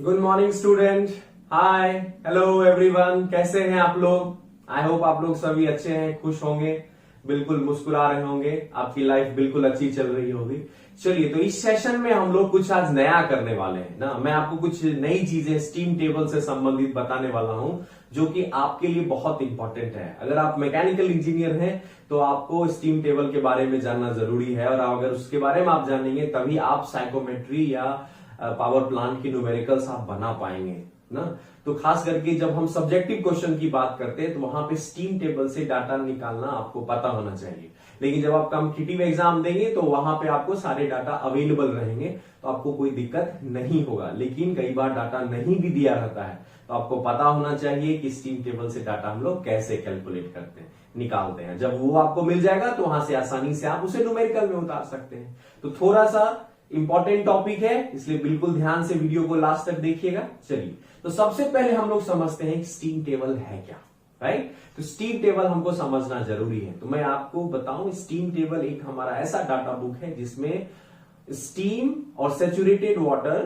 Good morning student. Hi, hello everyone, कैसे हैं आप लोग? आई होप आप लोग सभी अच्छे हैं, खुश होंगे, बिल्कुल मुस्कुरा रहे होंगे, आपकी लाइफ बिल्कुल अच्छी चल रही होगी। चलिए, तो इस सेशन में हम लोग कुछ आज नया करने वाले हैं ना। मैं आपको कुछ नई चीजें स्टीम टेबल से संबंधित बताने वाला हूं, जो कि आपके लिए बहुत इंपॉर्टेंट है। अगर आप मैकेनिकल इंजीनियर हैं तो आपको स्टीम टेबल के बारे में जानना जरूरी है, और अगर उसके बारे में आप जानेंगे तभी आप साइकोमेट्री या पावर प्लांट की न्यूमेरिकल्स आप बना पाएंगे ना। तो खास करके जब हम सब्जेक्टिव क्वेश्चन की बात करते हैं तो वहां पे स्टीम टेबल से डाटा निकालना आपको पता होना चाहिए। लेकिन जब आप कॉम्पिटिटिव एग्जाम देंगे तो वहां पे आपको सारे डाटा अवेलेबल रहेंगे, तो आपको कोई दिक्कत नहीं होगा। लेकिन कई बार डाटा नहीं भी दिया रहता है, तो आपको पता होना चाहिए कि स्टीम टेबल से डाटा हम लोग कैसे कैलकुलेट करते हैं, निकालते हैं। जब वो आपको मिल जाएगा तो वहां से आसानी से आप उसे न्यूमेरिकल में उतार सकते हैं। तो थोड़ा सा इंपॉर्टेंट टॉपिक है, इसलिए बिल्कुल ध्यान से वीडियो को लास्ट तक देखिएगा। चलिए, तो सबसे पहले हम लोग समझते हैं कि स्टीम टेबल है क्या, राइट। तो स्टीम टेबल हमको समझना जरूरी है। तो मैं आपको बताऊं, स्टीम टेबल एक हमारा ऐसा डाटा बुक है जिसमें स्टीम और सैचुरेटेड वाटर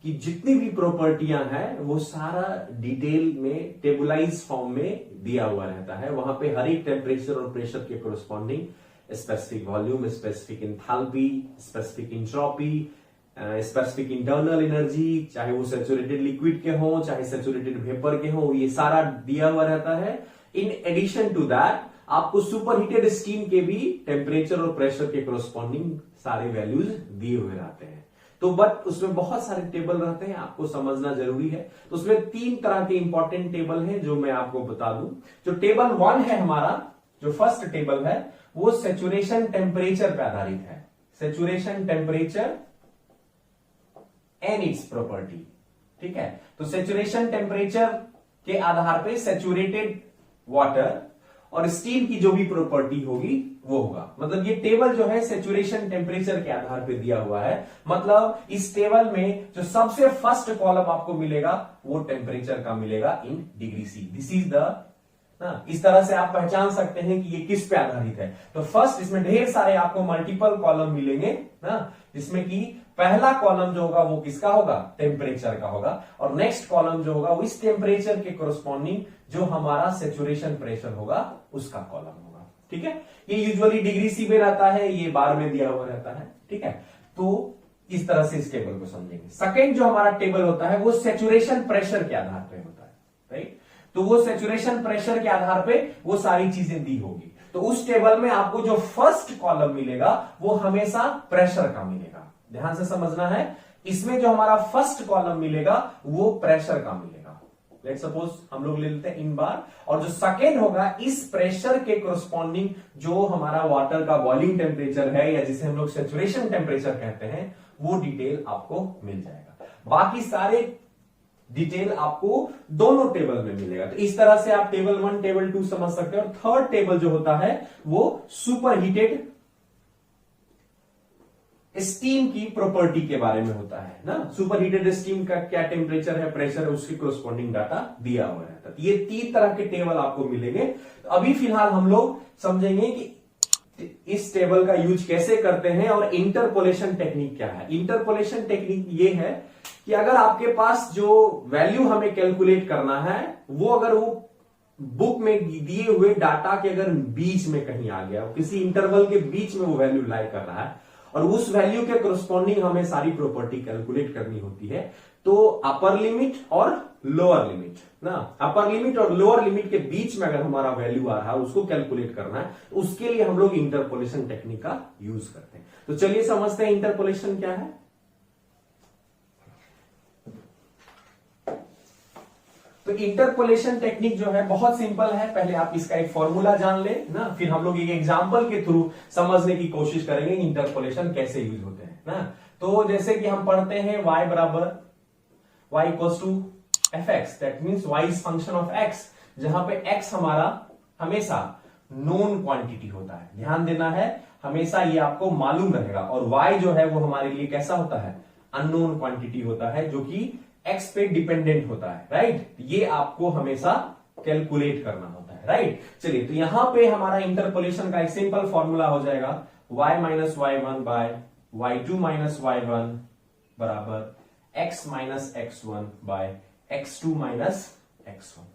की जितनी भी प्रॉपर्टियां हैं वो सारा डिटेल में टेबुलाइज फॉर्म में दिया हुआ रहता है। वहां पे हर एक टेम्परेचर और प्रेशर के corresponding specific volume, specific enthalpy, specific entropy, specific internal energy, चाहे वो सैचुरेटेड लिक्विड के हो चाहे सैचुरेटेड वेपर के हो, ये सारा दिया हुआ रहता है। इन एडिशन टू दैट आपको सुपरहीटेड स्टीम के भी टेम्परेचर और प्रेशर के कोरस्पॉन्डिंग सारे वैल्यूज दिए हुए रहते हैं। तो बट उसमें बहुत सारे टेबल रहते हैं, आपको समझना जरूरी है। तो उसमें 3 तरह के इंपॉर्टेंट टेबल हैं जो मैं आपको बता दूं। जो टेबल 1 है हमारा, जो फर्स्ट टेबल है, वो सैचुरेशन टेम्परेचर पे आधारित है। Saturation temperature and it's property, ठीक है। तो सैचुरेशन टेम्परेचर के आधार पे सैचुरेटेड वाटर और स्टीम की जो भी प्रॉपर्टी होगी वो होगा। मतलब ये टेबल जो है सैचुरेशन टेम्परेचर के आधार पे दिया हुआ है। मतलब इस टेबल में जो सबसे फर्स्ट कॉलम आपको मिलेगा वो टेम्परेचर का मिलेगा in degree C. This is the इस तरह से आप पहचान सकते हैं कि ये किस पे आधारित है। तो फर्स्ट, इसमें ढेर सारे आपको मल्टीपल कॉलम मिलेंगे ना, जिसमें कि पहला कॉलम जो होगा वो किसका होगा, टेम्परेचर का होगा। और नेक्स्ट कॉलम जो होगा वो इस टेम्परेचर के कोरस्पॉन्डिंग जो हमारा सैचुरेशन प्रेशर होगा उसका कॉलम होगा, ठीक है। ये यूजुअली डिग्री सी में रहता है, ये बार में दिया हुआ रहता है, ठीक है। तो इस तरह से इस टेबल को समझेंगे। सेकेंड जो हमारा टेबल होता है वो सैचुरेशन प्रेशर के आधार पर होता है, राइट। तो वो सैचुरेशन प्रेशर के आधार पे वो सारी चीजें दी होगी। तो उस टेबल में आपको जो फर्स्ट कॉलम मिलेगा वो हमेशा प्रेशर का मिलेगा। ध्यान से समझना है, इसमें जो हमारा फर्स्ट कॉलम मिलेगा वो प्रेशर का मिलेगा। लेट सपोज हम लोग ले लेते हैं इन बार, और जो सेकेंड होगा इस प्रेशर के कोरस्पॉन्डिंग जो हमारा वाटर का बॉइलिंग टेम्परेचर है, या जिसे हम लोग सैचुरेशन टेम्परेचर कहते हैं, वो डिटेल आपको मिल जाएगा। बाकी सारे डिटेल आपको दोनों टेबल में मिलेगा। तो इस तरह से आप टेबल 1 टेबल 2 समझ सकते हैं। और थर्ड टेबल जो होता है वो सुपरहीटेड स्टीम की प्रॉपर्टी के बारे में होता है ना। सुपरहीटेड स्टीम का क्या टेम्परेचर है, प्रेशर है, उसकी कोरस्पॉन्डिंग डाटा दिया हुआ रहता है। ये 3 तरह के टेबल आपको मिलेंगे। तो अभी फिलहाल हम लोग समझेंगे कि इस टेबल का यूज कैसे करते हैं और इंटरपोलेशन टेक्निक क्या है। इंटरपोलेशन टेक्निक ये है कि अगर आपके पास जो वैल्यू हमें कैलकुलेट करना है वो अगर वो बुक में दिए हुए डाटा के अगर बीच में कहीं आ गया, किसी इंटरवल के बीच में वो वैल्यू लाई कर रहा है, और उस वैल्यू के कोरस्पॉन्डिंग हमें सारी प्रॉपर्टी कैलकुलेट करनी होती है, तो अपर लिमिट और लोअर लिमिट ना, अपर लिमिट और लोअर लिमिट के बीच में अगर हमारा वैल्यू आ रहा है उसको कैलकुलेट करना है, तो उसके लिए हम लोग इंटरपोलेशन टेक्निक का यूज करते हैं। तो चलिए समझते हैं इंटरपोलेशन क्या है। तो इंटरपोलेशन टेक्निक जो है बहुत सिंपल है। पहले आप इसका एक फॉर्मूला जान ले ना, फिर हम लोग एक एग्जांपल के थ्रू समझने की कोशिश करेंगे इंटरपोलेशन कैसे यूज होते हैं ना। तो जैसे कि हम पढ़ते हैं y बराबर y equals to F X, that means y is function of x, जहां पे x हमारा हमेशा नोन क्वांटिटी होता है। ध्यान देना है, हमेशा ये आपको मालूम रहेगा। और y जो है वो हमारे लिए कैसा होता है, अननोन क्वांटिटी होता है, जो कि x पे डिपेंडेंट होता है, राइट। ये आपको हमेशा कैलकुलेट करना होता है, राइट। चलिए, तो यहां पे हमारा इंटरपोलेशन का एक सिंपल फॉर्मूला हो जाएगा y minus y1 bye y2 minus y1 बराबर x minus x1 by x2 minus x1।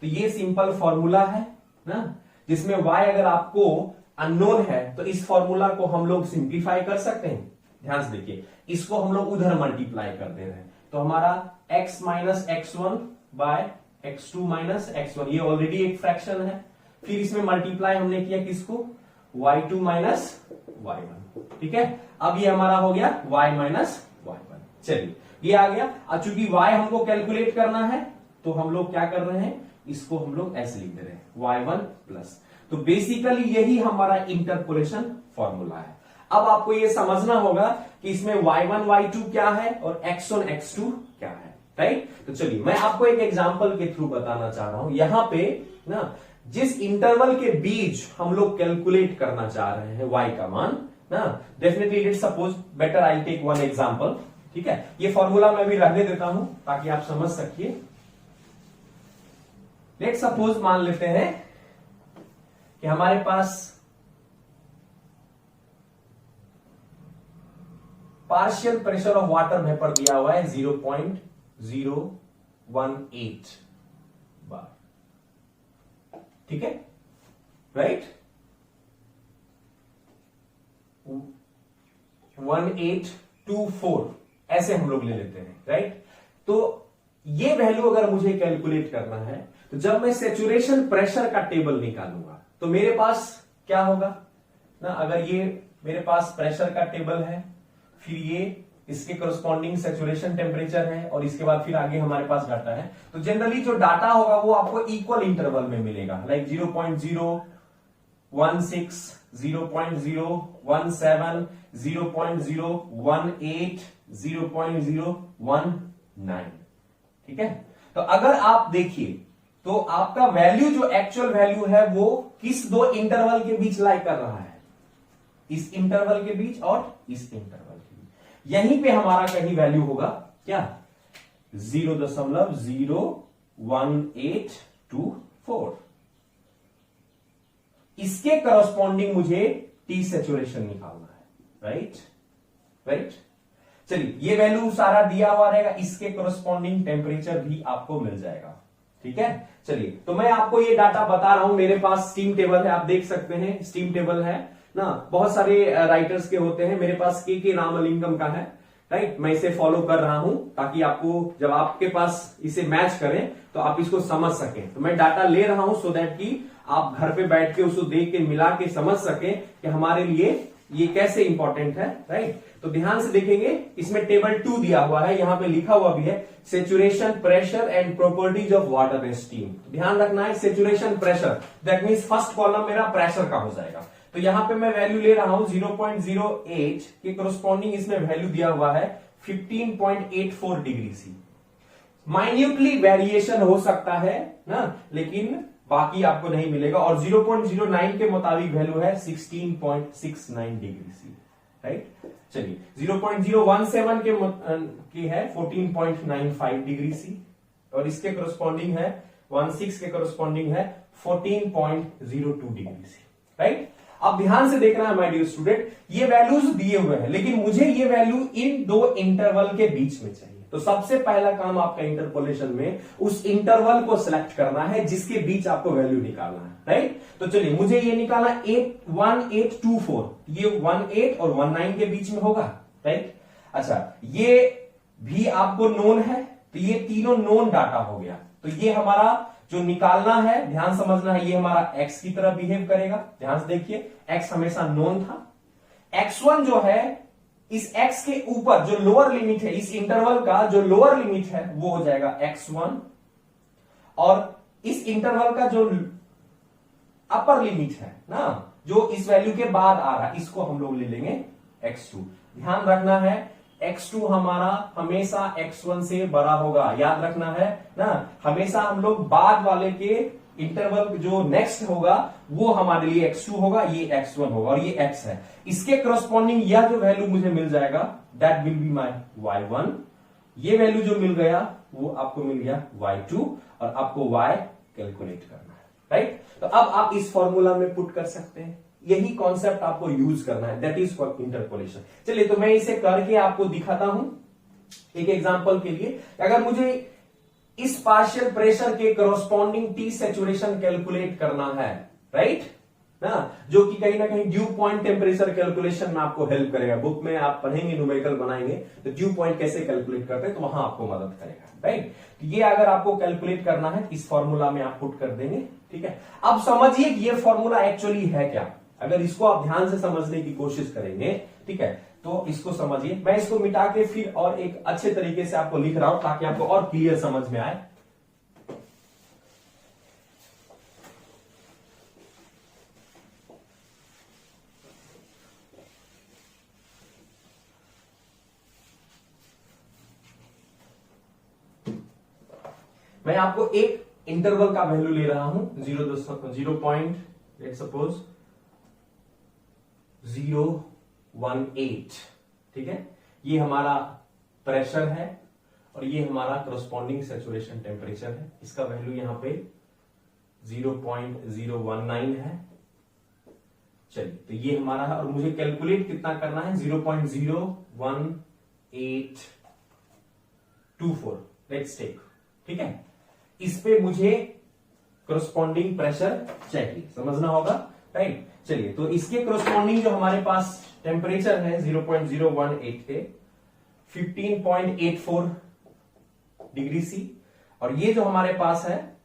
तो ये सिंपल फॉर्मूला है ना, जिसमें y अगर आपको अननोन है तो इस फॉर्मूला को हम लोग सिंप्लीफाई कर सकते हैं। ध्यान से देखिए, इसको हम लोग उधर मल्टीप्लाई कर दे रहे हैं, तो हमारा x minus x1 by x2 minus x1, ये ऑलरेडी एक फ्रैक्शन है। फिर इसमें मल्टीप्लाई हमने किया किसको, y2 माइनस y1। ठीक है, अब ये हमारा हो गया y माइनस y1। चलिए ये आ गया। अब चूंकि y हमको कैलकुलेट करना है तो हम लोग क्या कर रहे हैं, इसको हम लोग ऐसे लिख दे रहे हैं y1 प्लस। तो बेसिकली यही हमारा इंटरपोलेशन फॉर्मूला है। अब आपको ये समझना होगा कि इसमें y1 y2 क्या है और x1 x2 क्या है, राइट। तो चलिए मैं आपको एक एग्जांपल के थ्रू बताना चाह रहा हूं। यहां पे ना जिस इंटरवल के बीच हम लोग कैलकुलेट करना चाह रहे हैं y का मान ना, definitely let's suppose better I take one example. ठीक है, ये फॉर्मूला मैं भी रहने देता हूं ताकि आप समझ सकिए। लेट्स सपोज मान लेते हैं कि हमारे पास partial pressure of water vapour दिया हुआ है 0.018 बार। ठीक है, राइट, 1824 ऐसे हम लोग ले लेते हैं, राइट। तो ये वैल्यू अगर मुझे कैलकुलेट करना है तो जब मैं सैचुरेशन प्रेशर का टेबल निकालूंगा तो मेरे पास क्या होगा ना, अगर ये मेरे पास प्रेशर का टेबल है, फिर ये इसके करस्पॉन्डिंग सैचुरेशन टेम्परेचर है, और इसके बाद फिर आगे हमारे पास डाटा है। तो जनरली जो डाटा होगा वो आपको इक्वल इंटरवल में मिलेगा, लाइक 0.016, 0.017, 0.018, 0.019। ठीक है, तो अगर आप देखिए तो आपका वैल्यू जो एक्चुअल वैल्यू है वो किस दो इंटरवल के बीच लाई कर रहा है, इस इंटरवल के बीच और इस इंटरवल के बीच। यहीं पे हमारा कहीं वैल्यू होगा क्या, 0.01824। इसके करस्पॉन्डिंग मुझे टी सैचुरेशन निकालना है, राइट राइट। चलिए ये वैल्यू सारा दिया हुआ रहेगा, इसके करस्पॉन्डिंग टेम्परेचर भी आपको मिल जाएगा। ठीक है, चलिए तो मैं आपको ये डाटा बता रहा हूं। मेरे पास स्टीम टेबल है, आप देख सकते हैं स्टीम टेबल है ना, बहुत सारे राइटर्स के होते हैं। मेरे पास के रामलिंगम का है, राइट। मैं इसे फॉलो कर रहा हूं ताकि आपको जब आपके पास इसे मैच करें तो आप इसको समझ सकें। तो मैं डाटा ले रहा हूं सो दैट कि आप घर पे बैठ के उसको देख के मिला के समझ सकें कि हमारे लिए ये कैसे इंपॉर्टेंट है, राइट। तो ध्यान से देखेंगे, इसमें टेबल 2 दिया हुआ है, यहां पे लिखा हुआ भी है saturation pressure and properties of water and steam. ध्यान रखना है saturation pressure, that means first column मेरा प्रेशर का हो जाएगा। तो यहां पे मैं वैल्यू ले रहा हूं 0.08 के करस्पॉन्डिंग इसमें वैल्यू दिया हुआ है 15.84 डिग्री सी। माइन्यूटली वेरिएशन हो सकता है ना, लेकिन बाकी आपको नहीं मिलेगा। और 0.09 के मुताबिक वैल्यू है 16.69 डिग्री सी, राइट। चलिए 0.017 की है 14.95 डिग्री सी, और इसके करस्पॉन्डिंग है 16 के करस्पॉन्डिंग है 14.02 डिग्री सी, राइट। अब ध्यान से देखना है माय डियर स्टूडेंट, ये वैल्यूज दिए हुए हैं लेकिन मुझे ये वैल्यू इन दो इंटरवल के बीच में चाहिए। तो सबसे पहला काम आपका इंटरपोलेशन में उस इंटरवल को सिलेक्ट करना है जिसके बीच आपको वैल्यू निकालना है, राइट। तो चलिए मुझे ये निकालना 1824, ये 18 और 19 के बीच में होगा, राइट। अच्छा ये भी आपको नोन है, तो ये तीनों नोन डाटा हो गया। तो ये हमारा जो निकालना है, ध्यान समझना है, ये हमारा x की तरह बिहेव करेगा। ध्यान से देखिए, x हमेशा नोन था। x1 जो है इस x के ऊपर जो लोअर लिमिट है, इस इंटरवल का जो लोअर लिमिट है वो हो जाएगा x1, और इस इंटरवल का जो अपर लिमिट है ना, जो इस वैल्यू के बाद आ रहा है, इसको हम लोग ले लेंगे x2। ध्यान रखना है x2 हमारा हमेशा x1 से बड़ा होगा, याद रखना है ना। हमेशा हम लोग बाद वाले के इंटरवल जो नेक्स्ट होगा वो हमारे लिए x2 होगा, ये x1 होगा, और ये x है। इसके करस्पॉन्डिंग यह जो वैल्यू मुझे मिल जाएगा that will be my y1। ये वैल्यू जो मिल गया वो आपको मिल गया y2, और आपको y कैलकुलेट करना है, राइट। तो अब आप इस फॉर्मूला में पुट कर सकते हैं, यही कॉन्सेप्ट आपको यूज करना है, दैट इज फॉर इंटरपोलेशन। चलिए तो मैं इसे करके आपको दिखाता हूं, एक एग्जांपल के लिए, अगर मुझे इस पार्शियल प्रेशर के कॉरस्पॉन्डिंग टी सैचुरेशन कैलकुलेट करना है, राइट ना, जो कि कहीं ना कहीं ड्यू पॉइंट टेम्परेचर कैलकुलेशन में आपको हेल्प करेगा। बुक में आप पढ़ेंगे, न्यूमेरिकल बनाएंगे तो ड्यू पॉइंट कैसे कैलकुलेट करते हैं, तो वहां आपको मदद करेगा, राइट। तो ये अगर आपको कैलकुलेट करना है इस फॉर्मूला में आप पुट कर देंगे, ठीक है। अब समझिए कि ये फॉर्मूला एक्चुअली है क्या। अगर इसको आप ध्यान से समझने की कोशिश करेंगे, ठीक है, तो इसको समझिए। मैं इसको मिटा के फिर और एक अच्छे तरीके से आपको लिख रहा हूं ताकि आपको और क्लियर समझ में आए। मैं आपको एक इंटरवल का वैल्यू ले रहा हूं 0.018, ठीक है। ये हमारा प्रेशर है और ये हमारा करस्पॉन्डिंग सैचुरेशन टेम्परेचर है। इसका वैल्यू यहां पे 0.019 है। चलिए, तो ये हमारा है और मुझे कैलकुलेट कितना करना है, 0.01824, लेट्स टेक, ठीक है। इस पे मुझे करस्पॉन्डिंग प्रेशर चाहिए, समझना होगा, राइट। चलिए, तो इसके करस्पॉन्डिंग जो हमारे पास टेम्परेचर है 0.018 के 15.84 डिग्री सी, और ये जो हमारे पास है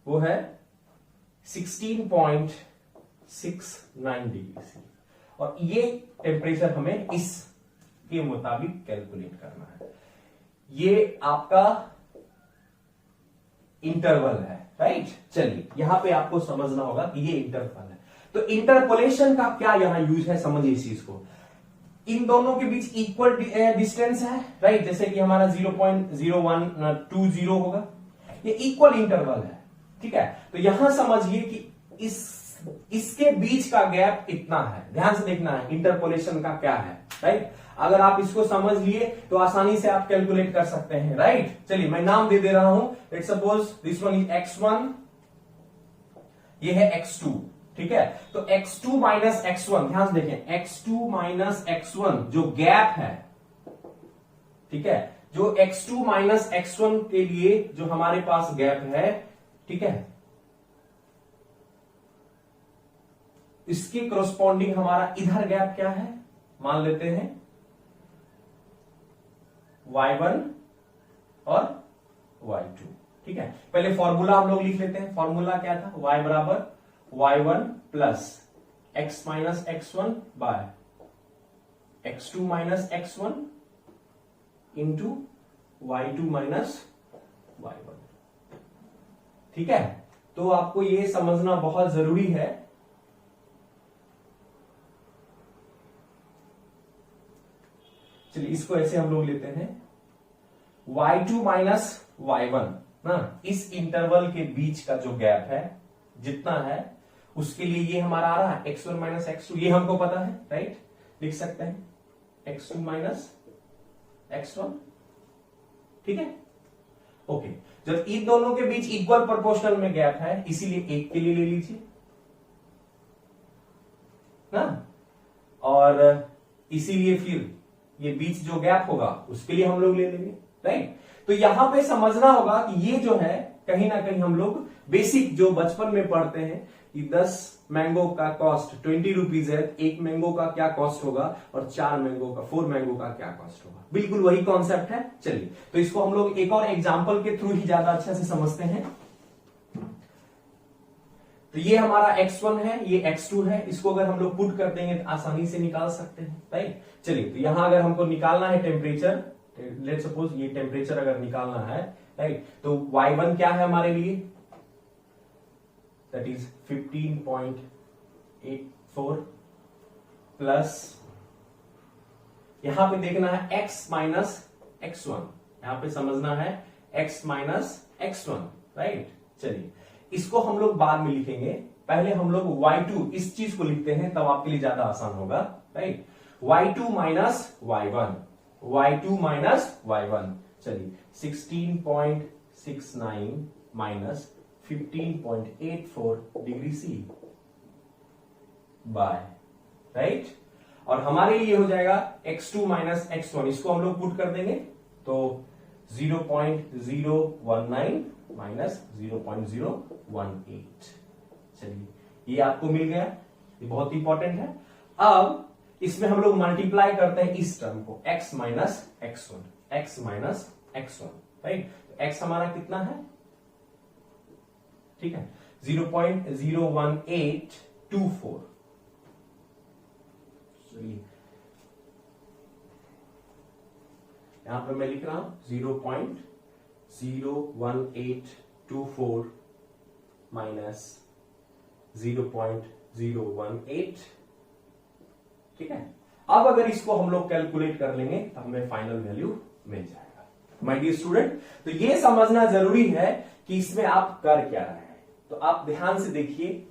वो है 16.69 डिग्री सी, और ये टेम्परेचर हमें इसके मुताबिक कैलकुलेट करना है। ये आपका इंटरवल है, राइट। चलिए, यहां पे आपको समझना होगा कि ये इंटरवल है। तो इंटरपोलेशन का क्या यहां यूज है, समझिए इस चीज को। इन दोनों के बीच इक्वल डिस्टेंस है, राइट। जैसे कि हमारा 0.0120 होगा, ये इक्वल इंटरवल है, ठीक है। तो यहां समझिए कि इसके बीच का गैप इतना है। ध्यान से देखना है इंटरपोलेशन का क्या है, राइट। अगर आप इसको समझ लिए तो आसानी से आप कैलकुलेट कर सकते हैं, राइट। चलिए, मैं नाम दे रहा हूं, let's suppose this one is x1, ये है x2, ठीक है। तो x2 माइनस x1, ध्यान से देखें, x2 माइनस x1 जो गैप है, ठीक है, जो x2 माइनस x1 के लिए जो हमारे पास गैप है, ठीक है, इसके करस्पॉन्डिंग हमारा इधर गैप क्या है, मान लेते हैं y1 और y2, ठीक है। पहले फॉर्मूला हम लोग लिख लेते हैं। फॉर्मूला क्या था, y बराबर y1 plus x minus x1 by x2 minus x1 into y2 minus y1, ठीक है। तो आपको ये समझना बहुत जरूरी है। चलिए, इसको ऐसे हम लोग लेते हैं, y2 माइनस y1 ना, इस इंटरवल के बीच का जो गैप है जितना है, उसके लिए ये हमारा आ रहा है x1 माइनस x2, ये हमको पता है, राइट। लिख सकते हैं x2 माइनस x1, ठीक है, ओके। जब इन दोनों के बीच इक्वल प्रोपोर्शनल में गैप है, इसीलिए एक के लिए ले लीजिए ना, और इसीलिए फिर ये बीच जो गैप होगा उसके लिए हम लोग ले लेंगे, राइट। तो यहां पे समझना होगा कि ये जो है कहीं ना कहीं हम लोग बेसिक जो बचपन में पढ़ते हैं कि 10 मैंगो का कॉस्ट 20 रुपीज है, एक मैंगो का क्या कॉस्ट होगा और 4 मैंगो का क्या कॉस्ट होगा, बिल्कुल वही कॉन्सेप्ट है। चलिए, तो इसको हम लोग एक और एग्जांपल के थ्रू ही ज्यादा अच्छे से समझते हैं। तो ये हमारा x1 है, ये x2 है, इसको अगर हम लोग पुट कर देंगे तो आसानी से निकाल सकते हैं, राइट। चलिए, तो यहां अगर हमको निकालना है टेम्परेचर, लेट्स सपोज ये टेम्परेचर अगर निकालना है, राइट, तो y1 क्या है हमारे लिए, दैट इज 15.84 प्लस, यहां पे देखना है x माइनस x1, यहां पे समझना है x माइनस x1, राइट। चलिए, इसको हम लोग बाद में लिखेंगे, पहले हम लोग y2 इस चीज को लिखते हैं, तब आपके लिए ज्यादा आसान होगा, right. y2 minus y1, y2 minus y1, चलिए 16.69 minus 15.84 degree C by, right. और हमारे लिए हो जाएगा x2 माइनस x1, इसको हम लोग पुट कर देंगे, तो 0.019 माइनस 0.018। चलिए ये आपको मिल गया, ये बहुत इंपॉर्टेंट है। अब इसमें हम लोग मल्टीप्लाई करते हैं इस टर्म को, x minus x1, x minus x1, right. तो x हमारा कितना है, ठीक है 0.01824। चलिए यहां पर मैं लिख रहा हूं 0.01824 माइनस 0.018, ठीक है। अब अगर इसको हम लोग कैलकुलेट कर लेंगे तो हमें फाइनल वैल्यू मिल जाएगा। माय डियर स्टूडेंट, तो ये समझना जरूरी है कि इसमें आप कर क्या रहे हैं। तो आप ध्यान से देखिए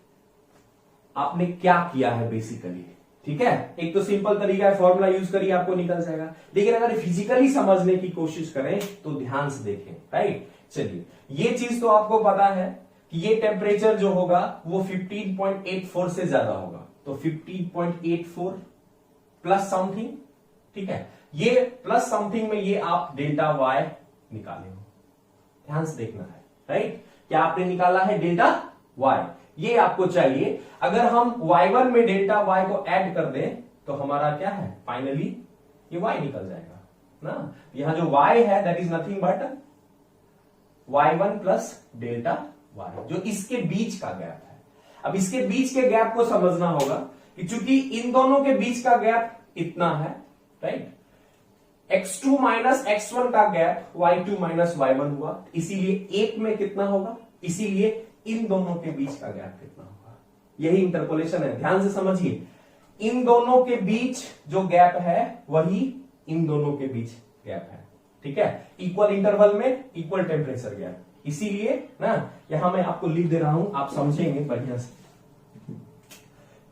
आपने क्या किया है बेसिकली, ठीक है। एक तो सिंपल तरीका है, फॉर्मूला यूज करिए आपको निकल जाएगा। लेकिन अगर फिजिकली समझने की कोशिश करें तो ध्यान से देखें, राइट। चलिए ये चीज तो आपको पता है कि ये टेम्परेचर जो होगा वो 15.84 से ज्यादा होगा, तो 15.84 प्लस समथिंग, ठीक है। ये प्लस समथिंग में ये आप डेल्टा वाई निकाले हो, ध्यान से देखना है, राइट। क्या आपने निकाला है, डेल्टा वाई, ये आपको चाहिए। अगर हम y1 में डेल्टा वाई को ऐड कर दें तो हमारा क्या है, फाइनली ये y निकल जाएगा ना। यहां जो y है that is nothing but y1 plus delta Y, जो इसके बीच का गैप है। अब इसके बीच के गैप को समझना होगा कि चूंकि इन दोनों के बीच का गैप इतना है, राइट। x2 माइनस x1 का गैप y2 माइनस y1 हुआ, इसीलिए एक में कितना होगा, इसीलिए इन दोनों के बीच का गैप कितना होगा, यही इंटरपोलेशन है। ध्यान से समझिए, इन दोनों के बीच जो गैप है वही इन दोनों के बीच गैप है, ठीक है। इक्वल इंटरवल में इक्वल टेम्परेचर गैप, इसीलिए ना यहां मैं आपको लिख दे रहा हूं, आप समझेंगे बढ़िया से।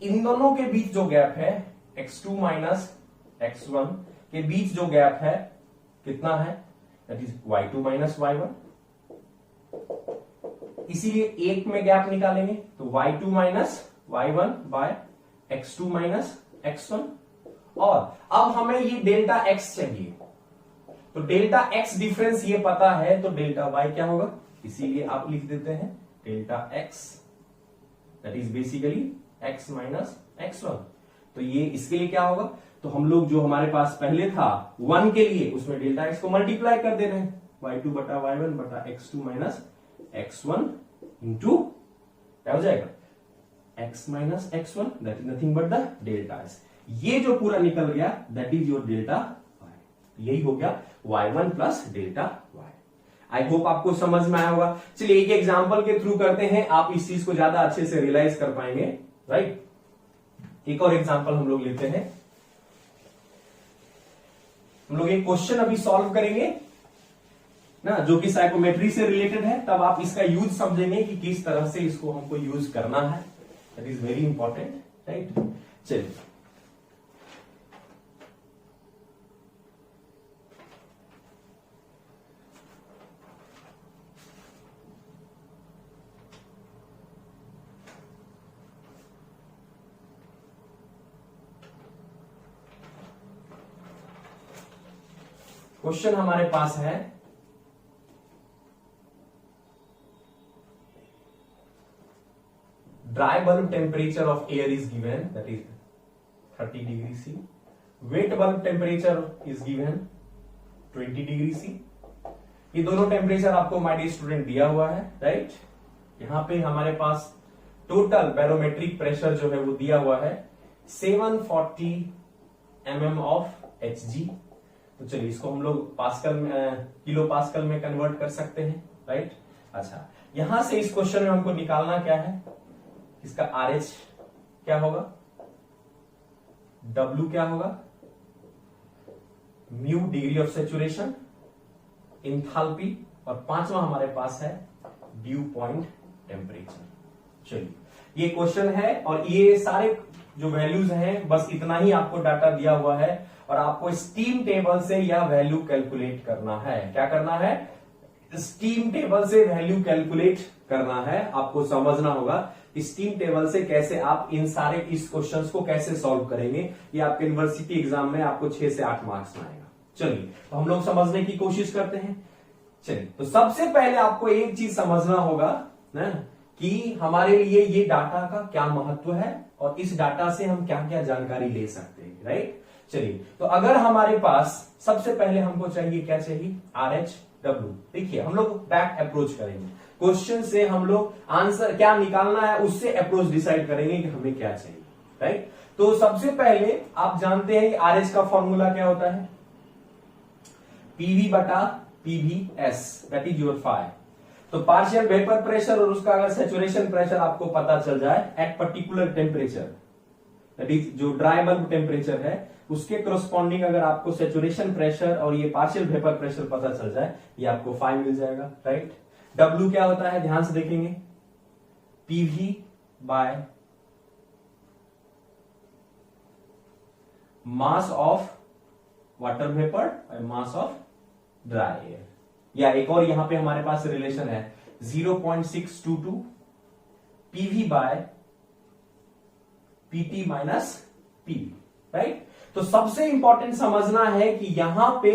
इन दोनों के बीच जो गैप है x2 माइनस x1 के बीच जो गैप है कितना है, that is y2 minus y1, इसीलिए एक में गैप निकालेंगे तो y2 minus y1 bye x2 minus x1। और अब हमें ये डेल्टा x चाहिए, तो डेल्टा x डिफरेंस ये पता है, तो डेल्टा y क्या होगा, इसीलिए आप लिख देते हैं delta x, that is basically x minus x1। तो ये इसके लिए क्या होगा, तो हम लोग जो हमारे पास पहले था 1 के लिए उसमें डेल्टा x को मल्टीप्लाई कर दे रहे हैं, y2 बटा y1 बटा x2 माइनस x1 इंटू क्या हो जाएगा, x minus x1, that is nothing but the delta x। ये जो पूरा निकल गया that is your delta y, यही हो गया y1 plus delta y। I hope आपको समझ में आया होगा। चलिए एक एग्जांपल के थ्रू करते हैं, आप इस चीज को ज्यादा अच्छे से रियलाइज कर पाएंगे, राइट। एक और एग्जांपल हम लोग लेते हैं। हम लोग एक क्वेश्चन अभी सॉल्व करेंगे ना, जो कि साइकोमेट्री से रिलेटेड है, तब आप इसका यूज समझेंगे कि किस तरह से इसको हमको यूज करना है, that is very important, right. चलिए क्वेश्चन हमारे पास है, dry bulb temperature of air is given, that is 30 degree C. Wet bulb temperature is given 20 degree C. ये दोनों टेम्परेचर आपको माय डियर स्टूडेंट दिया हुआ है, राइट। यहां पे हमारे पास टोटल बैरोमेट्रिक प्रेशर जो है वो दिया हुआ है 740 mm ऑफ Hg। तो चलिए इसको हम लोग पास्कल में, किलो पास्कल में कन्वर्ट कर सकते हैं, राइट। अच्छा, यहां से इस क्वेश्चन में हमको निकालना क्या है, इसका RH क्या होगा, W क्या होगा, mu degree of saturation, enthalpy, और पांचवा हमारे पास है ड्यू पॉइंट टेम्परेचर। चलिए ये क्वेश्चन है और ये सारे जो वैल्यूज हैं बस इतना ही आपको डाटा दिया हुआ है और आपको स्टीम टेबल से यह वैल्यू कैलकुलेट करना है। क्या करना है, स्टीम टेबल से वैल्यू कैलकुलेट करना है। आपको समझना होगा स्टीम टेबल से कैसे आप इन सारे इस क्वेश्चंस को कैसे सॉल्व करेंगे। ये आपके यूनिवर्सिटी एग्जाम में आपको 6 से 8 मार्क्स में आएगा। चलिए तो हम लोग समझने की कोशिश करते हैं। चलिए तो सबसे पहले आपको एक चीज समझना होगा ना कि हमारे लिए ये डाटा का क्या महत्व है और इस डाटा से हम क्या क्या जानकारी ले सकते हैं, राइट। चलिए तो अगर हमारे पास सबसे पहले हमको चाहिए, क्या चाहिए, RH/W। देखिए हम लोग बैक अप्रोच करेंगे, क्वेश्चन से हम लोग आंसर क्या निकालना है उससे अप्रोच डिसाइड करेंगे कि हमें क्या चाहिए, राइट। तो सबसे पहले आप जानते हैं कि RH का फॉर्मूला क्या होता है, PV/PVS, that is your fire. तो पार्शियल वेपर प्रेशर और उसका अगर सैचुरेशन प्रेशर आपको पता चल जाए at particular temperature, that is जो ड्राई बल्ब टेम्परेचर है उसके करस्पॉन्डिंग अगर आपको सैचुरेशन प्रेशर और ये पार्शियल वेपर प्रेशर पता चल जाए, ये आपको फाई मिल जाएगा, राइट। W क्या होता है, ध्यान से देखेंगे, PV by mass of water vapour और मास ऑफ ड्राई एयर। या एक और यहां पे हमारे पास रिलेशन है 0.622 PV by PT minus PV, right. तो सबसे इंपॉर्टेंट समझना है कि यहां पे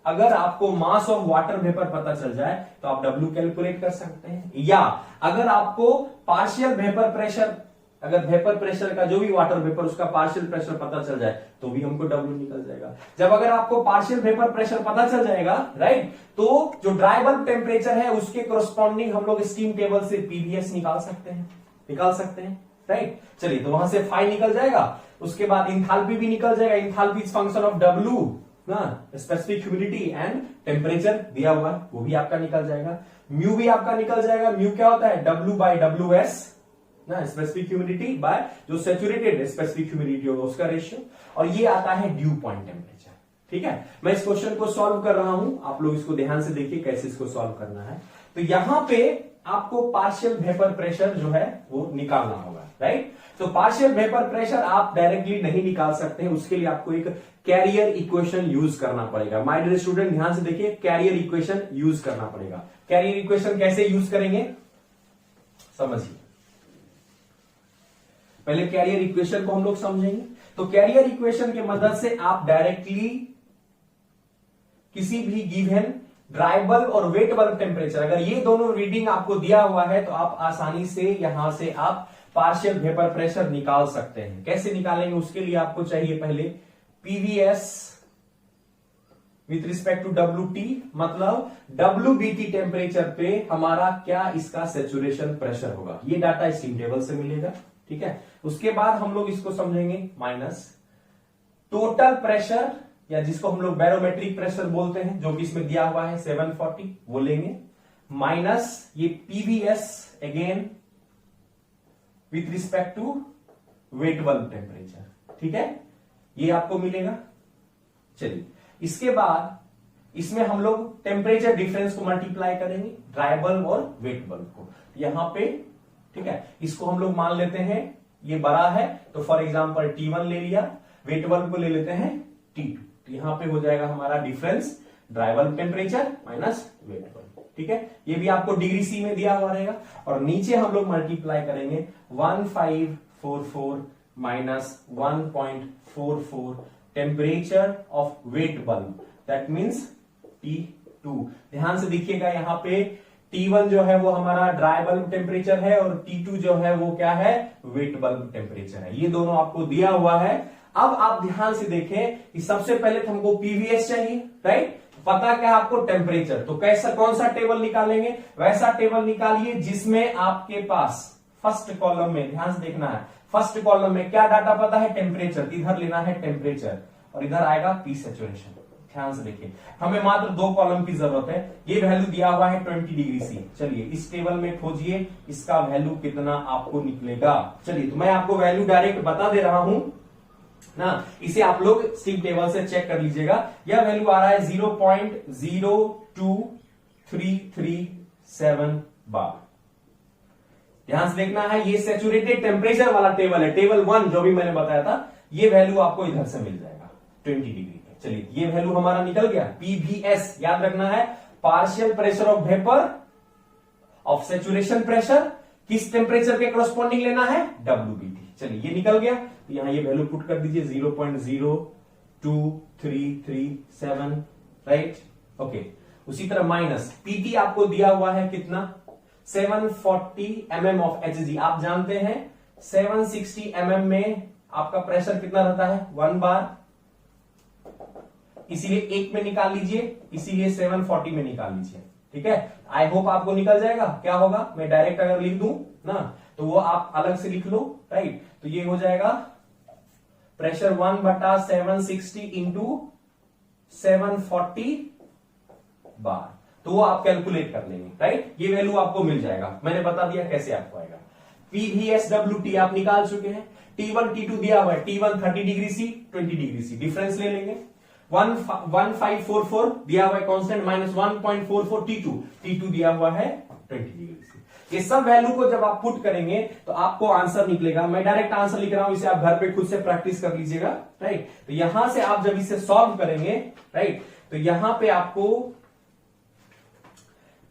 अगर आपको मास ऑफ वाटर वेपर पता चल जाए तो आप W कैलकुलेट कर सकते हैं, या अगर आपको पार्शियल वेपर प्रेशर, अगर वेपर प्रेशर का जो भी वाटर वेपर उसका पार्शियल प्रेशर पता चल जाए तो भी हमको W निकल जाएगा। जब अगर आपको पार्शियल वेपर प्रेशर पता चल जाएगा, राइट, तो जो ड्राई बल्ब टेम्परेचर है उसके करस्पॉन्डिंग हम लोग स्टीम टेबल से PVS निकाल सकते हैं, राइट। चलिए तो वहां से फाई निकल जाएगा, उसके बाद इंथाल्पी भी निकल जाएगा, enthalpy is function of W ना, स्पेसिफिक ह्यूमिडिटी एंड टेम्परेचर दिया हुआ है वो भी आपका निकल जाएगा। म्यू भी आपका निकल जाएगा, म्यू क्या होता है, W/WS ना, स्पेसिफिक ह्यूमिडिटी बाय जो सैचुरेटेड स्पेसिफिक ह्यूमिडिटी होगा उसका रेशियो, और ये आता है ड्यू पॉइंट टेम्परेचर, ठीक है। मैं इस क्वेश्चन को सॉल्व कर रहा हूं, आप लोग इसको ध्यान से देखिए कैसे इसको सॉल्व करना है। तो यहां पे आपको पार्शियल वेपर प्रेशर जो है वो निकालना होगा, राइट। तो पार्शियल वेपर प्रेशर आप डायरेक्टली नहीं निकाल सकते हैं, उसके लिए आपको एक कैरियर इक्वेशन यूज करना पड़ेगा। माय डियर स्टूडेंट ध्यान से देखिए, कैरियर इक्वेशन यूज करना पड़ेगा। कैरियर इक्वेशन कैसे यूज करेंगे समझिए, पहले कैरियर इक्वेशन को हम लोग समझेंगे। तो कैरियर इक्वेशन की मदद से आप डायरेक्टली किसी भी गिवन ड्राई बल्ब और वेट बल्ब टेम्परेचर, अगर ये दोनों रीडिंग आपको दिया हुआ है तो आप आसानी से यहां से आप पार्शियल वेपर प्रेशर निकाल सकते हैं। कैसे निकालेंगे, उसके लिए आपको चाहिए पहले PVS with respect to WT, मतलब WBT टेम्परेचर पे हमारा क्या इसका सैचुरेशन प्रेशर होगा, ये डाटा स्टीम टेबल से मिलेगा, ठीक है। उसके बाद हम लोग इसको समझेंगे माइनस टोटल प्रेशर, या जिसको हम लोग बैरोमेट्रिक प्रेशर बोलते हैं, जो कि इसमें दिया हुआ है 740, वो लेंगे, माइनस ये PVS again with respect to wet bulb temperature, ठीक है, ये आपको मिलेगा। चलिए इसके बाद इसमें हम लोग टेम्परेचर डिफरेंस को मल्टीप्लाई करेंगे, ड्राई बल्ब और वेट बल्ब को यहां पे, ठीक है। इसको हम लोग मान लेते हैं ये बड़ा है तो फॉर एग्जांपल T1 ले लिया, वेट बल्ब को ले लेते हैं T2, तो यहां पे हो जाएगा हमारा difference dry bulb temperature minus wet bulb, ठीक है। ये भी आपको डिग्री C में दिया हुआ रहेगा, और नीचे हम लोग मल्टीप्लाई करेंगे 1544 minus 1.44 temperature of wet bulb, that means T2। ध्यान से देखिएगा यहां पे T1 जो है वो हमारा ड्राई बल्ब टेम्परेचर है और T2 जो है वो क्या है, वेट बल्ब टेम्परेचर है। ये दोनों आपको दिया हुआ है। अब आप ध्यान से देखें कि सबसे पहले तो हमको PVS चाहिए, राइट, पता क्या आपको टेम्परेचर, तो कैसा कौन सा टेबल निकालेंगे, वैसा टेबल निकालिए जिसमें आपके पास फर्स्ट कॉलम में, ध्यान से देखना है, फर्स्ट कॉलम में क्या डाटा पता है, टेम्परेचर, इधर लेना है टेम्परेचर और इधर आएगा P सैचुरेशन। ध्यान से देखिए, हमें मात्र 2 कॉलम की जरूरत है, ये वैल्यू दिया हुआ है 20 डिग्री C। चलिए इस टेबल में खोजिए इसका वैल्यू कितना आपको निकलेगा। चलिए तो मैं आपको वैल्यू डायरेक्ट बता दे रहा हूं ना, इसे आप लोग स्टीम टेबल से चेक कर लीजिएगा। यह वैल्यू आ रहा है 0.02337 बार। ध्यान से देखना है, ये सैचुरेटेड टेम्परेचर वाला टेबल है, टेबल 1 जो भी मैंने बताया था, ये वैल्यू आपको इधर से मिल जाएगा 20 डिग्री पे। चलिए ये वैल्यू हमारा निकल गया। PVS याद रखना है, partial pressure of vapour of saturation pressure, किस टेम्परेचर के करस्पॉन्डिंग लेना है, WBT। चलिए ये निकल गया, तो यहां ये वैल्यू पुट कर दीजिए 0.0 2 3 3 7, राइट। ओके, उसी तरह माइनस पीटी आपको दिया हुआ है कितना, 740 mm ऑफ एचजी। आप जानते हैं 760 mm में आपका प्रेशर कितना रहता है, 1 बार, इसीलिए 1 में निकाल लीजिए, इसीलिए 740 में निकाल लीजिए, ठीक है। आई होप आपको निकल जाएगा। क्या होगा, मैं डायरेक्ट अगर लिख दूं ना तो वो आप अलग से लिख लो, राइट। तो ये हो जाएगा प्रेशर 1/760 इंटू 740 बार, तो वो आप कैलकुलेट कर लेंगे, राइट। ये वैल्यू आपको मिल जाएगा, मैंने बता दिया कैसे आपको आएगा। PVSWT आप निकाल चुके हैं, T1 T2 दिया हुआ है, T1 30 degree C 20 degree C, difference ले लेंगे। 1544 दिया हुआ है कांस्टेंट, माइनस 1.44 T2 दिया हुआ है 20 डिग्री सी। ये सब वैल्यू को जब आप पुट करेंगे तो आपको आंसर निकलेगा। मैं डायरेक्ट आंसर लिख रहा हूं, इसे आप घर पे खुद से प्रैक्टिस कर लीजिएगा, राइट। तो यहां से आप जब इसे सॉल्व करेंगे, राइट, तो यहां पे आपको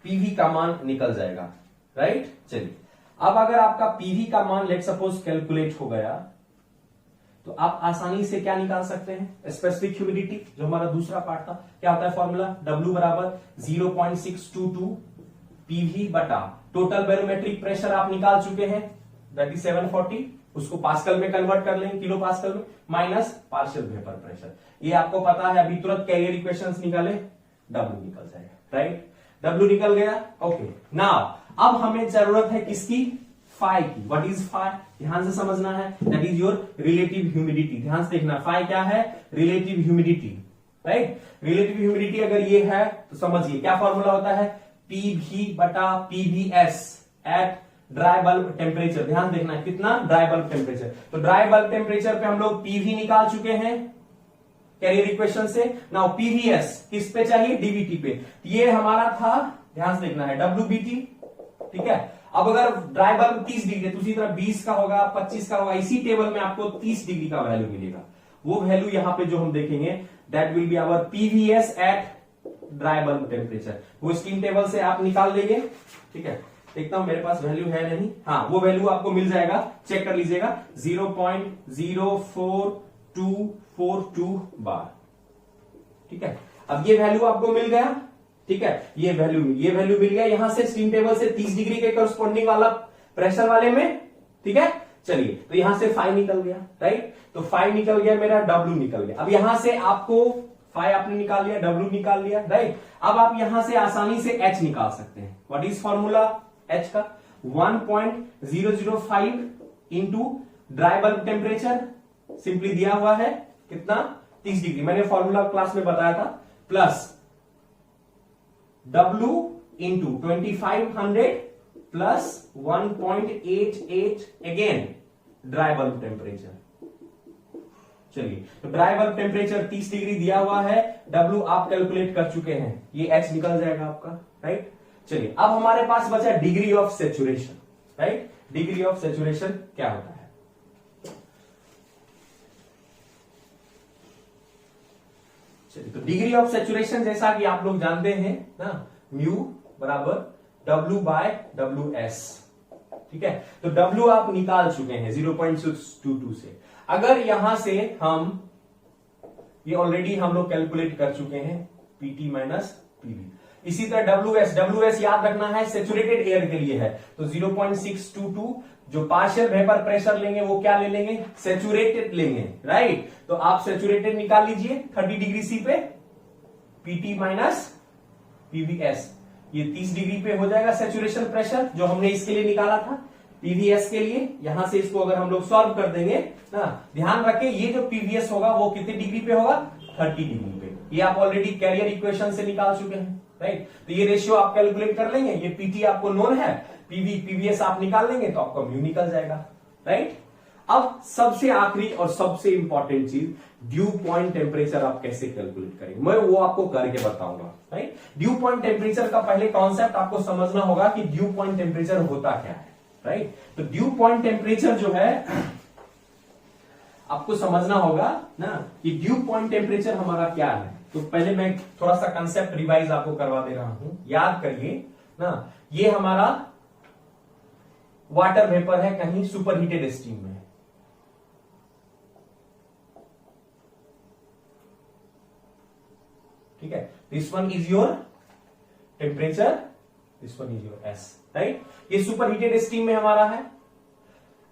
पीवी का मान निकल जाएगा, राइट। चलिए, अब अगर आपका पीवी का मान लेट सपोज कैलकुलेट हो गया तो आप आसानी से क्या निकाल सकते हैं, स्पेसिफिक ह्यूमिडिटी, जो हमारा दूसरा पार्ट था। क्या होता है फॉर्मूला, W बराबर 0.622 पीवी बटा टोटल बैरोमेट्रिक प्रेशर आप निकाल चुके हैं, दैट इज 740, उसको पास्कल में कन्वर्ट कर लेंगे, किलो पास्कल में, माइनस पार्शियल वेपर प्रेशर। ये आपको पता है, अभी तुरंत कैरियर इक्वेशंस निकाले, W निकल जाएगा, राइट। W निकल गया, ओके। नाउ अब हमें जरूरत है किसकी, फाई की। व्हाट इज फाई, ध्यान से समझना है, that is your relative humidity. ध्यान से देखना, फाई क्या है, relative humidity, right. Relative humidity अगर ये है तो समझिए क्या फॉर्मूला होता है, पीवी बटा PVS at dry bulb temperature. ध्यान देखना कितना, ड्राई बल्ब टेम्परेचर। तो ड्राई बल्ब टेम्परेचर पे हम लोग पीवी निकाल चुके हैं कैरियर इक्वेशन से। नाउ पीवीएस किस पे चाहिए, डीवीटी पे। ये हमारा था, ध्यान से देखना है, डब्ल्यूबीटी, ठीक है। अब अगर ड्राई बल्ब 30 डिग्री, दूसरी तरफ 20 का होगा, 25 का होगा, इसी टेबल में आपको 30 डिग्री का वैल्यू मिलेगा। वो वैल्यू यहां पे जो हम देखेंगे, that will be our PVS at dry bulb temperature. वो स्टीम टेबल से आप निकाल लेंगे, ठीक है। देखता हूं मेरे पास वैल्यू है नहीं, हाँ वो वैल्यू आपको मिल जाएगा, चेक कर लीजिएगा, 0.04242 बार, ठीक है। अब ये वैल्यू आपको मिल गया, ठीक है। ये वैल्यू मिल गया यहां से स्टीम टेबल से 30 डिग्री के करस्पॉन्डिंग वाला प्रेशर वाले में, ठीक है। चलिए, तो यहां से 5 निकल गया, राइट। तो 5 निकल गया मेरा, W निकल गया। अब यहां से आपको 5 आपने निकाल लिया, W निकाल लिया, राइट। अब आप यहां से आसानी से H निकाल सकते हैं। व्हाट इज फॉर्मूला H का, 1.005 into dry bulb temperature, simply दिया हुआ है कितना, 30 डिग्री, मैंने फॉर्मूला क्लास में बताया था, plus W into 2500 plus 1.88 again dry bulb temperature. चलिए, तो ड्राई बल्ब टेम्परेचर 30 डिग्री दिया हुआ है, W आप कैलकुलेट कर चुके हैं, ये H निकल जाएगा आपका, राइट। चलिए, अब हमारे पास बचा degree of saturation, right. Degree of saturation क्या होता है, तो डिग्री ऑफ सेचुरेशन जैसा कि आप लोग जानते हैं ना, म्यू बराबर W बाय WS, ठीक है। तो W आप निकाल चुके हैं 0.622 से। अगर यहां से हम ये ऑलरेडी हम लोग कैलकुलेट कर चुके हैं, PT माइनस PV। इसी तरह WS याद रखना है, सेचुरेटेड एयर के लिए है, तो 0.622। जो पार्शियल वेपर प्रेशर लेंगे वो क्या ले लेंगे, सेचुरेटेड लेंगे, राइट। तो आप सेचुरेटेड निकाल लीजिए 30 डिग्री सी पे, PT माइनस PVS, ये 30 डिग्री पे हो जाएगा सेचुरेशन प्रेशर, जो हमने इसके लिए निकाला था PVS के लिए। यहां से इसको अगर हम लोग सॉल्व कर देंगे ना, ध्यान रखें ये जो PVS होगा वो कितने डिग्री पे होगा, 30 डिग्री पे। ये आप ऑलरेडी कैरियर इक्वेशन से निकाल चुके हैं, राइट। तो ये रेशियो आप कैलकुलेट कर लेंगे, ये PT आपको नोन है, PVS आप निकाल लेंगे तो आपका म्यू निकल जाएगा, राइट। अब सबसे आखिरी और सबसे इंपॉर्टेंट चीज, ड्यू पॉइंट टेम्परेचर आप कैसे कैलकुलेट करेंगे, मैं वो आपको करके बताऊंगा, राइट। ड्यू पॉइंट टेम्परेचर का पहले कॉन्सेप्ट आपको समझना होगा कि ड्यू पॉइंट टेम्परेचर होता क्या है, राइट। तो ड्यू पॉइंट टेम्परेचर जो है आपको समझना होगा ना, कि ड्यू पॉइंट टेम्परेचर हमारा क्या है। तो पहले मैं थोड़ा सा कंसेप्ट रिवाइज आपको करवा दे रहा हूं, याद करिए ना। ये हमारा वाटर वेपर है कहीं सुपर हीटेड स्टीम में, ठीक है, this one is your temperature, this one is your S, right. ये सुपर हीटेड स्टीम में हमारा है।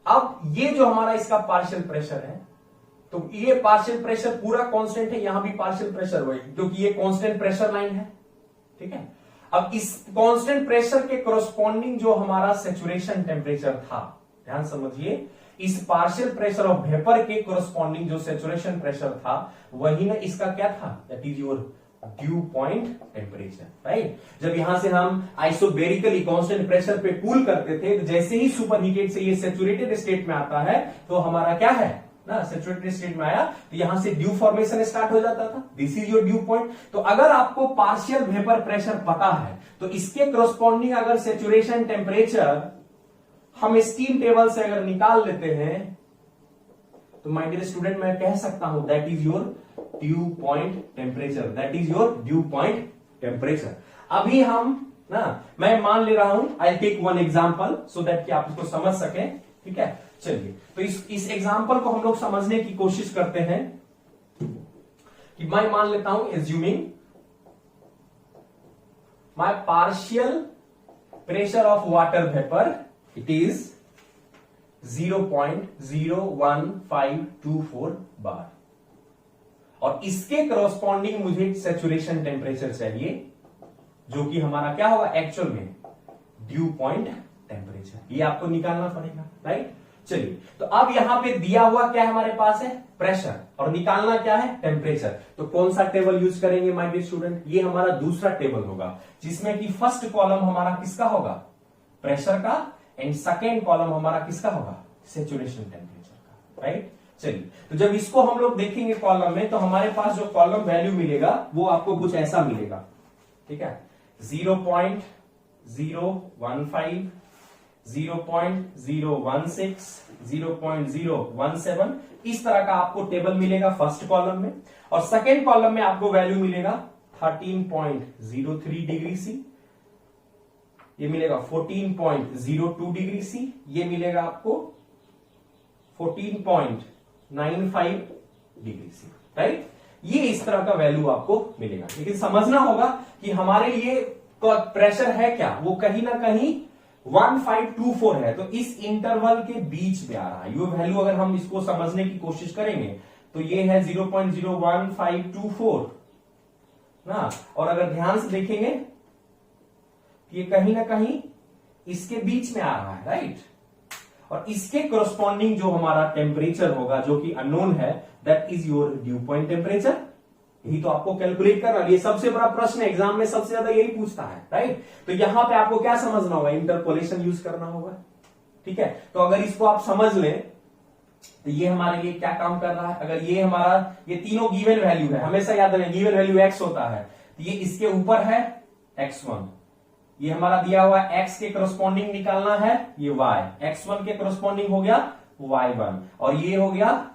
अब ये जो हमारा इसका पार्शियल प्रेशर है, तो ये पार्शियल प्रेशर पूरा कांस्टेंट है, यहां भी पार्शियल प्रेशर वही, क्योंकि ये कांस्टेंट प्रेशर लाइन है, ठीक है। अब इस कांस्टेंट प्रेशर के कोरस्पॉन्डिंग जो हमारा सैचुरेशन टेम्परेचर था, ध्यान समझिए, इस पार्शियल प्रेशर ऑफ वेपर के कोरस्पॉन्डिंग जो सैचुरेशन प्रेशर था, वही ना इसका क्या था, that is your dew point temperature, right. जब यहां से हम आइसोबेरिकली कांस्टेंट प्रेशर पे कूल करते थे, तो जैसे ही सुपर हीटेड से ये सैचुरेटेड स्टेट में आता है, तो हमारा क्या है ना, सैचुरेटेड स्टेट में आया तो यहां से ड्यू फॉर्मेशन स्टार्ट हो जाता था, this is your dew point. तो अगर आपको पार्शियल वेपर प्रेशर पता है, तो इसके कोरस्पॉन्डिंग अगर सैचुरेशन टेम्परेचर हम स्टीम टेबल से अगर निकाल लेते हैं, तो माय डियर स्टूडेंट मैं कह सकता हूं that is your dew point temperature, that is your dew point temperature. अभी हम ना, मैं मान ले रहा हूं, I take one example so that कि आप इसको समझ सकें, ठीक है। चलिए, तो इस एग्जांपल को हम लोग समझने की कोशिश करते हैं कि मैं मान लेता हूं, assuming my partial pressure of water vapour it is 0.01524 बार, और इसके करस्पॉन्डिंग मुझे सैचुरेशन टेम्परेचर चाहिए, जो कि हमारा क्या होगा एक्चुअल में ड्यू पॉइंट टेम्परेचर, ये आपको निकालना पड़ेगा, राइट। चलिए, तो अब यहां पे दिया हुआ क्या हमारे पास है, प्रेशर, और निकालना क्या है, टेम्परेचर। तो कौन सा टेबल यूज करेंगे माय डियर स्टूडेंट, ये हमारा दूसरा टेबल होगा, जिसमें कि फर्स्ट कॉलम हमारा किसका होगा, प्रेशर का, एंड सेकेंड कॉलम हमारा किसका होगा, सैचुरेशन टेम्परेचर का, राइट। चलिए, तो जब इसको हम लोग देखेंगे कॉलम में, तो हमारे पास जो कॉलम वैल्यू मिलेगा वो आपको कुछ ऐसा मिलेगा, ठीक है, 0.015, 0.016, 0.017, इस तरह का आपको टेबल मिलेगा फर्स्ट कॉलम में, और सेकेंड कॉलम में आपको वैल्यू मिलेगा 13.03 डिग्री सी, ये मिलेगा 14.02 डिग्री सी, ये मिलेगा आपको 14.95 डिग्री सी, राइट। ये इस तरह का वैल्यू आपको मिलेगा, लेकिन समझना होगा कि हमारे लिए प्रेशर है क्या, वो कहीं ना कहीं 1524 है, तो इस इंटरवल के बीच में आ रहा है ये वैल्यू। अगर हम इसको समझने की कोशिश करेंगे तो ये है 0.01524 ना, और अगर ध्यान से देखेंगे ये कहीं ना कहीं इसके बीच में आ रहा है, राइट। और इसके कोरस्पॉन्डिंग जो हमारा टेम्परेचर होगा, जो कि अननोन है, that is your dew point temperature. यही तो आपको कैलकुलेट करना, ये सबसे बड़ा प्रश्न है, एग्जाम में सबसे ज्यादा यही पूछता है, राइट। तो यहां पे आपको क्या समझना होगा, इंटरपोलेशन यूज करना होगा, ठीक है। तो अगर इसको आप समझ लें तो ये हमारे लिए क्या काम कर रहा है, अगर ये हमारा ये तीनों गिवन वैल्यू है, हमेशा याद रखें गिवन वैल्यू x होता है, तो ये इसके ऊपर है x1, ये हमारा दिया हुआ x के करस्पॉन्डिंग निकालना है, ये y, x1 के करस्पॉन्डिंग हो गया y1, और ये हो गया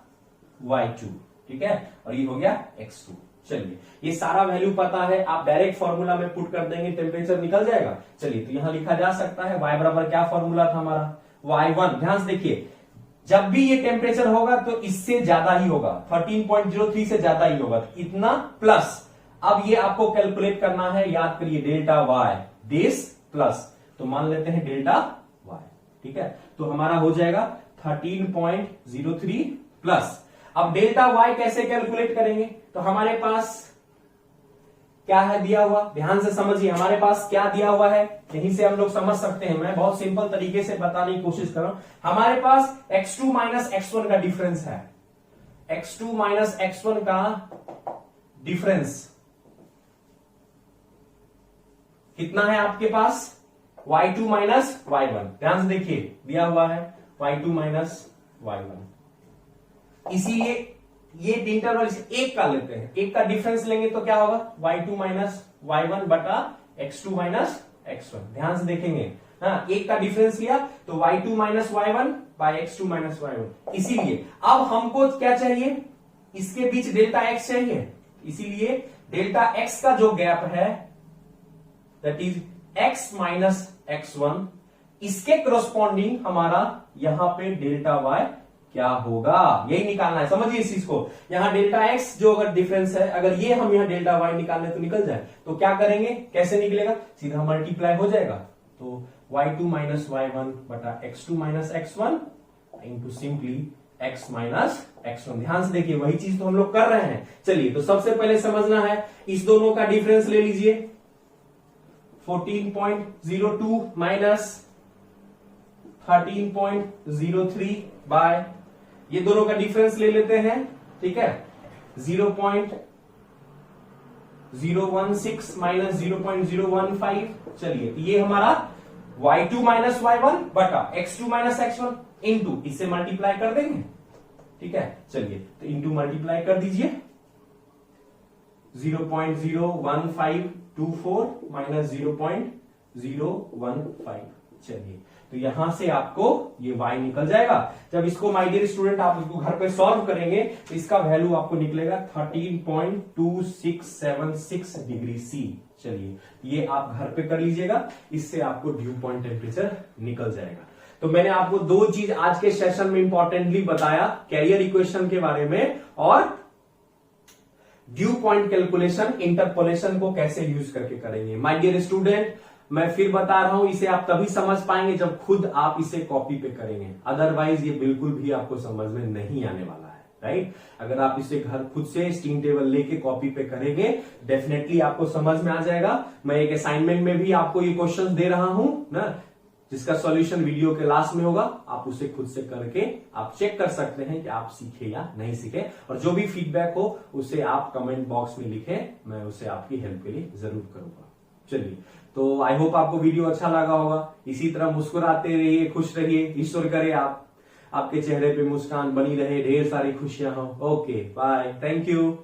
y2, ठीक है, और ये हो गया x2। चलिए, ये सारा वैल्यू पता है, आप डायरेक्ट फॉर्मूला में पुट कर देंगे, टेम्परेचर निकल जाएगा। चलिए, तो यहां लिखा जा सकता है y बराबर क्या फॉर्मूला था हमारा, y1, ध्यान से देखिए, जब भी ये टेम्परेचर होगा तो इससे ज्यादा ही होगा, 13.03 से ज्यादा ही होगा, इतना प्लस। अब ये आपको कैलकुलेट करना है, याद करिए, डेल्टा y दिस प्लस, तो मान लेते हैं डेल्टा y, ठीक है। तो हमारा हो जाएगा 13.03 प्लस। अब डेल्टा y कैसे कैलकुलेट करेंगे, तो हमारे पास क्या है दिया हुआ, ध्यान से समझिए, हमारे पास क्या दिया हुआ है, यहीं से हम लोग समझ सकते हैं। मैं बहुत सिंपल तरीके से बताने की कोशिश कर रहा हूं। हमारे पास x2 माइनस x1 का डिफरेंस है, x2 माइनस x1 का डिफरेंस कितना है आपके पास, y2 माइनस y1, ध्यान से देखिए दिया हुआ है y2 माइनस y1। इसीलिए ये इंटरवल एक का लेते हैं, एक का डिफरेंस लेंगे तो क्या होगा, y2 माइनस y1 बटा x2 माइनस x1। ध्यान से देखेंगे, हाँ, एक का डिफरेंस लिया तो y2 minus y1 bye x2 minus y1। इसीलिए अब हमको क्या चाहिए, इसके बीच डेल्टा x चाहिए, इसीलिए डेल्टा x का जो गैप है that is x minus x1, इसके कोरस्पॉन्डिंग हमारा यहां पे डेल्टा y क्या होगा, यही निकालना है, समझिए इस चीज को। यहाँ डेल्टा एक्स जो अगर डिफरेंस है, अगर ये हम यहाँ डेल्टा वाई निकालने तो निकल जाए, तो क्या करेंगे, कैसे निकलेगा, सीधा मल्टीप्लाई हो जाएगा। तो y2 माइनस y1 बटा x2 minus x1 into simply x minus x1। ध्यान से देखिए, वही चीज तो हम लोग कर रहे हैं। चलिए, तो सबसे पहले समझना है, इस दोनों का डिफरेंस ले लीजिए, 14.02 माइनस 13.03 बाय, ये दोनों का डिफरेंस ले लेते हैं, ठीक है, 0.016 माइनस 0.015। चलिए, ये हमारा y2 माइनस y1 बटा x2 माइनस x1 इंटू, इससे मल्टीप्लाई कर देंगे, ठीक है। चलिए, तो इंटू मल्टीप्लाई कर दीजिए, 0.01524 माइनस 0.015। चलिए, तो यहां से आपको ये y निकल जाएगा। जब इसको माय डियर स्टूडेंट आप इसको घर पे सॉल्व करेंगे तो इसका वैल्यू आपको निकलेगा 13.2676 डिग्री सी। चलिए, ये आप घर पे कर लीजिएगा, इससे आपको ड्यू पॉइंट टेम्परेचर निकल जाएगा। तो मैंने आपको दो चीज आज के सेशन में इंपॉर्टेंटली बताया, कैरियर इक्वेशन के बारे में और ड्यू पॉइंट कैलकुलेशन, इंटरपोलेशन को कैसे यूज करके करेंगे। माय डियर स्टूडेंट, मैं फिर बता रहा हूं, इसे आप तभी समझ पाएंगे जब खुद आप इसे कॉपी पे करेंगे, अदरवाइज ये बिल्कुल भी आपको समझ में नहीं आने वाला है, राइट। अगर आप इसे घर खुद से स्टिंग टेबल लेके कॉपी पे करेंगे, डेफिनेटली आपको समझ में आ जाएगा। मैं एक असाइनमेंट में भी आपको ये क्वेश्चन दे रहा हूं ना, जिसका सॉल्यूशन वीडियो के लास्ट में होगा, आप उसे खुद से करके आप चेक कर सकते हैं कि आप सीखे या नहीं सीखे। और जो भी फीडबैक हो उसे आप कमेंट बॉक्स में लिखें, मैं उसे आपकी हेल्प के लिए जरूर करूंगा। चलिए, तो आई होप आपको वीडियो अच्छा लगा होगा। इसी तरह मुस्कुराते रहिए, खुश रहिए, ईश्वर करे आपके चेहरे पे मुस्कान बनी रहे, ढेर सारी खुशियां हो। Okay, bye, thank you.